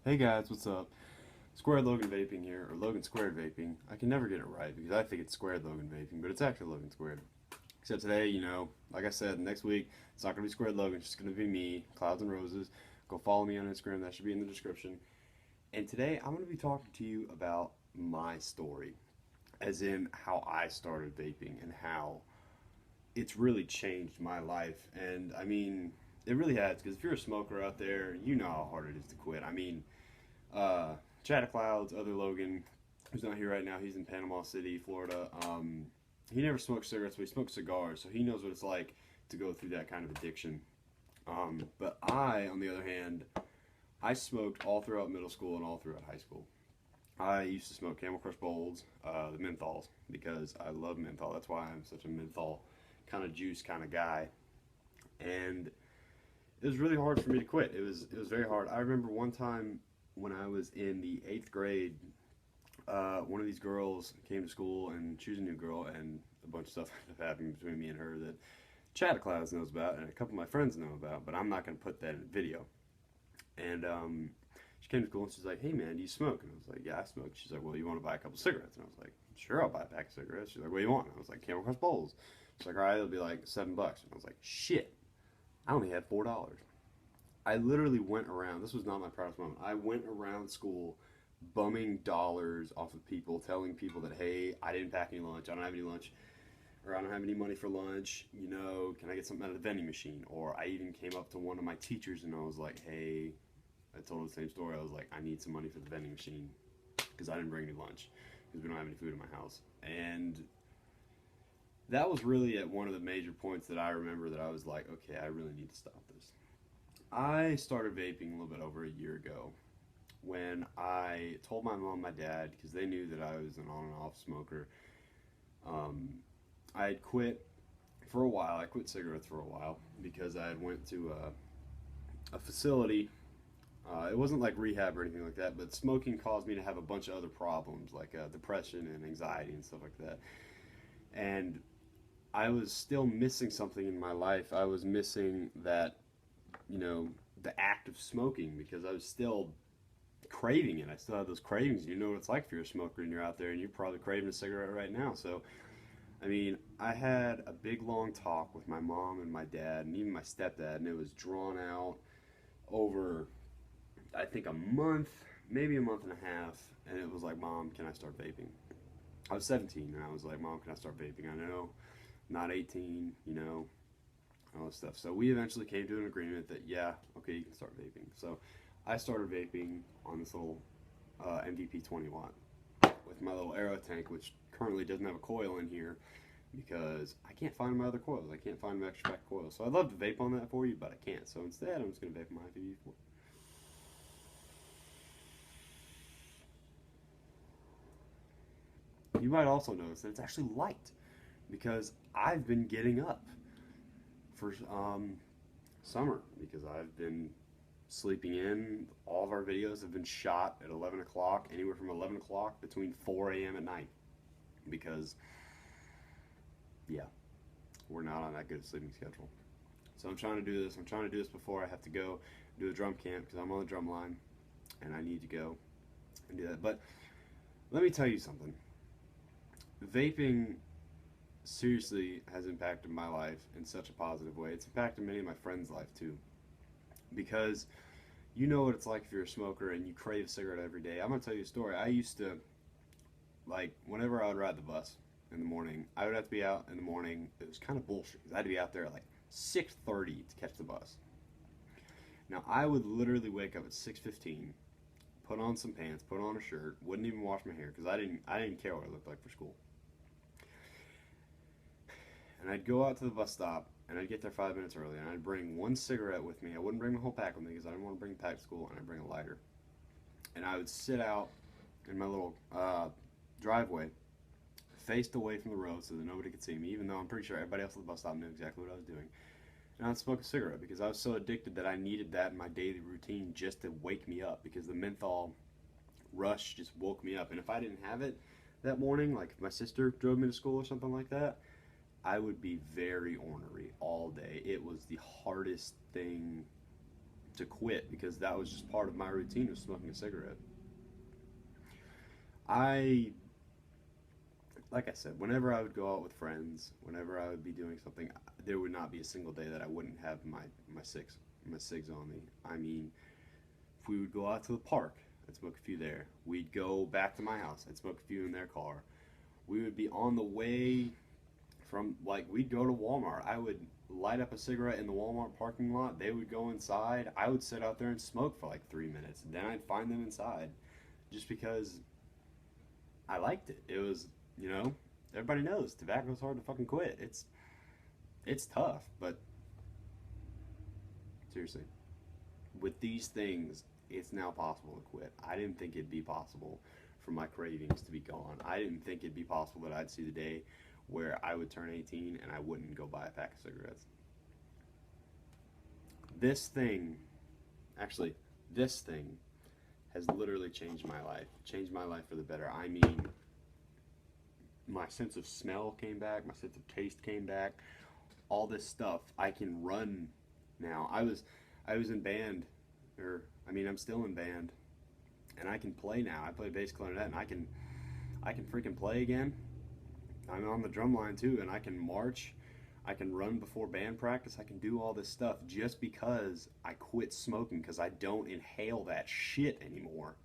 Hey guys, what's up? Squared Logan Vaping here, or Logan Squared Vaping. I can never get it right because I think it's Squared Logan Vaping, but it's actually Logan Squared. Except today, like I said, next week, it's not going to be Squared Logan, it's just going to be me, Clouds and Roses. Go follow me on Instagram, that should be in the description. And today, I'm going to be talking to you about my story, as in how I started vaping and how it's really changed my life. And I mean, it really has, because if you're a smoker out there, you know how hard it is to quit. I mean, uh, Chad Clouds, other Logan, who's not here right now. He's in Panama City, Florida. He never smoked cigarettes, but he smokes cigars, so he knows what it's like to go through that kind of addiction. But I, on the other hand, I smoked all throughout middle school and all throughout high school. I used to smoke Camel Crush Bowls, the menthols, because I love menthol. That's why I'm such a menthol kind of juice kind of guy. And it was really hard for me to quit. It was very hard. I remember one time when I was in the eighth grade, one of these girls came to school and she was a new girl, and a bunch of stuff happened between me and her that Chad Clouds knows about and a couple of my friends know about, but I'm not going to put that in a video. And she came to school and she's like, "Hey man, do you smoke?" And I was like, "Yeah, I smoke." She's like, "Well, you want to buy a couple cigarettes?" And I was like, "Sure, I'll buy a pack of cigarettes." She's like, "What do you want?" And I was like, "Camel Crush Bowls." She's like, "All right, it'll be like $7." And I was like, "Shit, I only had $4." I literally went around. This was not my proudest moment. I went around school bumming dollars off of people, telling people that, hey, I didn't pack any lunch. I don't have any lunch, or I don't have any money for lunch. Can I get something out of the vending machine? Or I even came up to one of my teachers and I was like, hey, I told her the same story. I was like, I need some money for the vending machine because I didn't bring any lunch because we don't have any food in my house. And that was really at one of the major points that I remember that I was like, okay, I really need to stop this. I started vaping a little bit over a year ago when I told my mom and my dad, because they knew that I was an on and off smoker. Um, I had quit for a while. I quit cigarettes for a while because I had went to a facility. It wasn't like rehab or anything like that, but smoking caused me to have a bunch of other problems like depression and anxiety and stuff like that. And I was still missing something in my life. I was missing that, you know, the act of smoking because I was still craving it. I still have those cravings. You know what it's like if you're a smoker and you're out there and you're probably craving a cigarette right now. So, I mean, I had a big long talk with my mom and my dad and even my stepdad, and it was drawn out over, I think, a month, maybe a month and a half. And it was like, Mom, can I start vaping? I was 17 and I was like, Mom, can I start vaping? I know, I'm not 18, all this stuff. So we eventually came to an agreement that, yeah, okay, you can start vaping. So I started vaping on this little MVP 20 watt with my little Aero tank, which currently doesn't have a coil in here because I can't find my other coils. I can't find my extra pack coils. So I'd love to vape on that for you, but I can't. So instead, I'm just going to vape my MVP4. You might also notice that it's actually light because I've been getting up for summer because I've been sleeping in. All of our videos have been shot at 11 o'clock, anywhere from 11 o'clock between 4 a.m. at night because, yeah, we're not on that good a sleeping schedule. So I'm trying to do this. I'm trying to do this before I have to go do a drum camp because I'm on the drum line and I need to go and do that. But let me tell you something. Vaping seriously has impacted my life in such a positive way. It's impacted many of my friends' life too. Because you know what it's like if you're a smoker and you crave a cigarette every day. I'm gonna tell you a story. I used to, like, whenever I would ride the bus in the morning, I would have to be out in the morning. It was kind of bullshit because I had to be out there at like 6:30 to catch the bus. Now I would literally wake up at 6:15, put on some pants, put on a shirt, wouldn't even wash my hair because I didn't care what I looked like for school. And I'd go out to the bus stop and I'd get there 5 minutes early and I'd bring one cigarette with me. I wouldn't bring the whole pack with me because I didn't want to bring the pack to school, and I'd bring a lighter. And I would sit out in my little driveway, faced away from the road so that nobody could see me, even though I'm pretty sure everybody else at the bus stop knew exactly what I was doing. And I'd smoke a cigarette because I was so addicted that I needed that in my daily routine just to wake me up because the menthol rush just woke me up. And if I didn't have it that morning, like if my sister drove me to school or something like that, I would be very ornery all day. It was the hardest thing to quit because that was just part of my routine of smoking a cigarette. I, like I said, whenever I would go out with friends, whenever I would be doing something, there would not be a single day that I wouldn't have my cigs on me. I mean, if we would go out to the park, I'd smoke a few there. We'd go back to my house, I'd smoke a few in their car. We would be on the way from, like, we'd go to Walmart. I would light up a cigarette in the Walmart parking lot. They would go inside. I would sit out there and smoke for like 3 minutes. And then I'd find them inside just because I liked it. It was, you know, everybody knows tobacco's hard to fucking quit. It's tough, but seriously, with these things, it's now possible to quit. I didn't think it'd be possible for my cravings to be gone. I didn't think it'd be possible that I'd see the day where I would turn 18 and I wouldn't go buy a pack of cigarettes. This thing, actually, this thing has literally changed my life for the better. I mean, my sense of smell came back, my sense of taste came back, all this stuff. I can run now. I was in band, I'm still in band, and I can play now. I play bass clarinet, and I can freaking play again. I'm on the drum line too, and I can march. I can run before band practice. I can do all this stuff just because I quit smoking, because I don't inhale that shit anymore.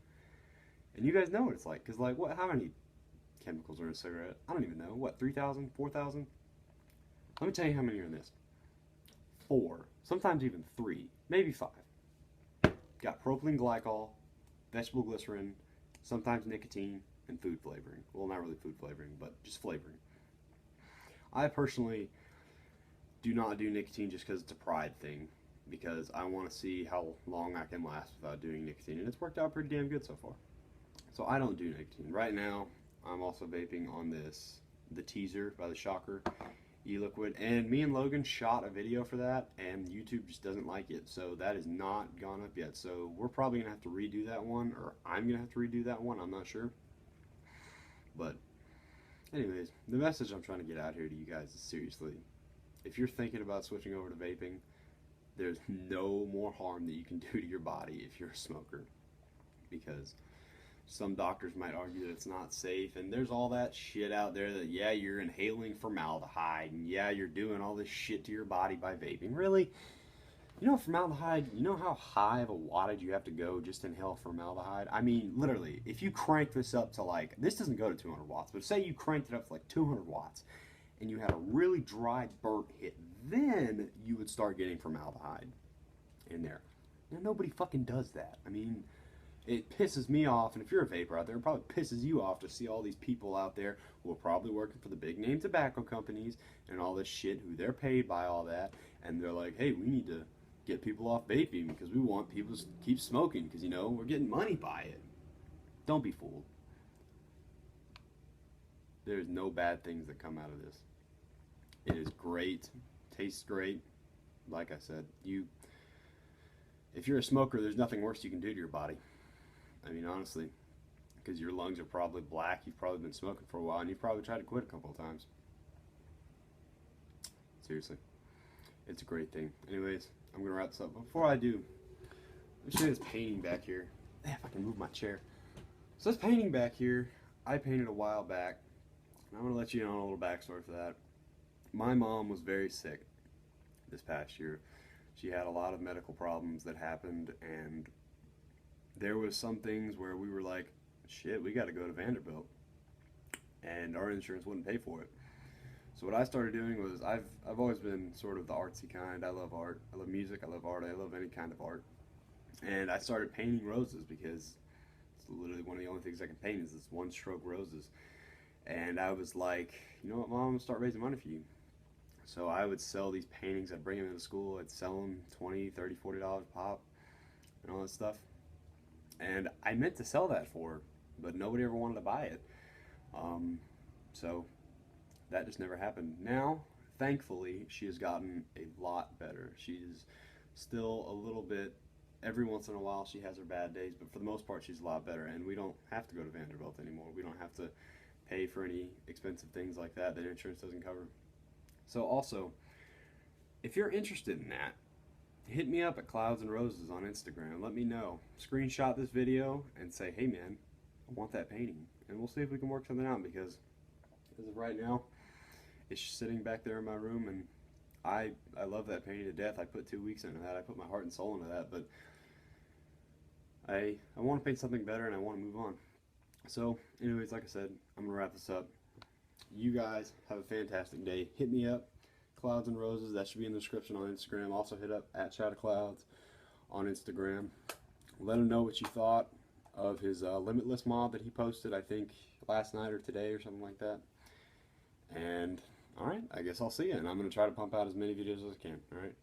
And you guys know what it's like, because like, what? How many chemicals are in a cigarette? I don't even know. What, 3,000, 4,000? Let me tell you how many are in this. 4, sometimes even 3, maybe 5. Got propylene glycol, vegetable glycerin, sometimes nicotine, and food flavoring. Well, not really food flavoring, but just flavoring. I personally do not do nicotine just because it's a pride thing, because I want to see how long I can last without doing nicotine, and it's worked out pretty damn good so far. So I don't do nicotine. Right now, I'm also vaping on the Teaser by the Shocker e-liquid, and me and Logan shot a video for that, and YouTube just doesn't like it, so that is not gone up yet. So we're probably gonna have to redo that one, or I'm gonna have to redo that one, I'm not sure. But anyways, the message I'm trying to get out here to you guys is, seriously, if you're thinking about switching over to vaping, there's no more harm that you can do to your body if you're a smoker, because some doctors might argue that it's not safe, and there's all that shit out there that, yeah, you're inhaling formaldehyde, and yeah, you're doing all this shit to your body by vaping. Really? You know formaldehyde, you know how high of a wattage you have to go just to inhale formaldehyde? I mean, literally, if you crank this up to like, this doesn't go to 200 watts, but say you cranked it up to like 200 watts, and you had a really dry, burnt hit, then you would start getting formaldehyde in there. Now, nobody fucking does that. I mean, it pisses me off, and if you're a vapor out there, it probably pisses you off to see all these people out there who are probably working for the big name tobacco companies and all this shit, who they're paid by all that, and they're like, hey, we need to get people off vaping because we want people to keep smoking because, you know, we're getting money by it. Don't be fooled. There's no bad things that come out of this. It is great, tastes great. Like I said, if you're a smoker, there's nothing worse you can do to your body. I mean, honestly, because your lungs are probably black, you've probably been smoking for a while, and you've probably tried to quit a couple of times. Seriously, it's a great thing. Anyways, I'm going to wrap this up. But before I do, let me show you this painting back here. If I can move my chair. So this painting back here, I painted a while back, and I'm going to let you know a little backstory for that. My mom was very sick this past year. She had a lot of medical problems that happened, and there was some things where we were like, shit, we got to go to Vanderbilt, and our insurance wouldn't pay for it. So what I started doing was, I've always been sort of the artsy kind. I love art. I love music. I love art. I love any kind of art. And I started painting roses because it's literally one of the only things I can paint is this one-stroke roses. And I was like, you know what, Mom, I'm gonna start raising money for you. So I would sell these paintings. I'd bring them into school. I'd sell them $20, $30, $40 a pop and all that stuff. And I meant to sell that for her, but nobody ever wanted to buy it. So that just never happened. Now, thankfully, she has gotten a lot better. She's still a little bit, every once in a while she has her bad days, but for the most part she's a lot better, and we don't have to go to Vanderbilt anymore. We don't have to pay for any expensive things like that insurance doesn't cover. So also, if you're interested in that, hit me up at Clouds and Roses on Instagram. Let me know. Screenshot this video and say, hey man, I want that painting. And we'll see if we can work something out, because as of right now, it's sitting back there in my room, and I love that painting to death. I put 2 weeks into that. I put my heart and soul into that, but I want to paint something better, and I want to move on. So anyways, like I said, I'm going to wrap this up. You guys have a fantastic day. Hit me up, Clouds and Roses. That should be in the description on Instagram. Also hit up at Shadow Clouds on Instagram. Let him know what you thought of his Limitless mod that he posted, I think last night or today or something like that. And alright, I guess I'll see you, and I'm going to try to pump out as many videos as I can. Alright.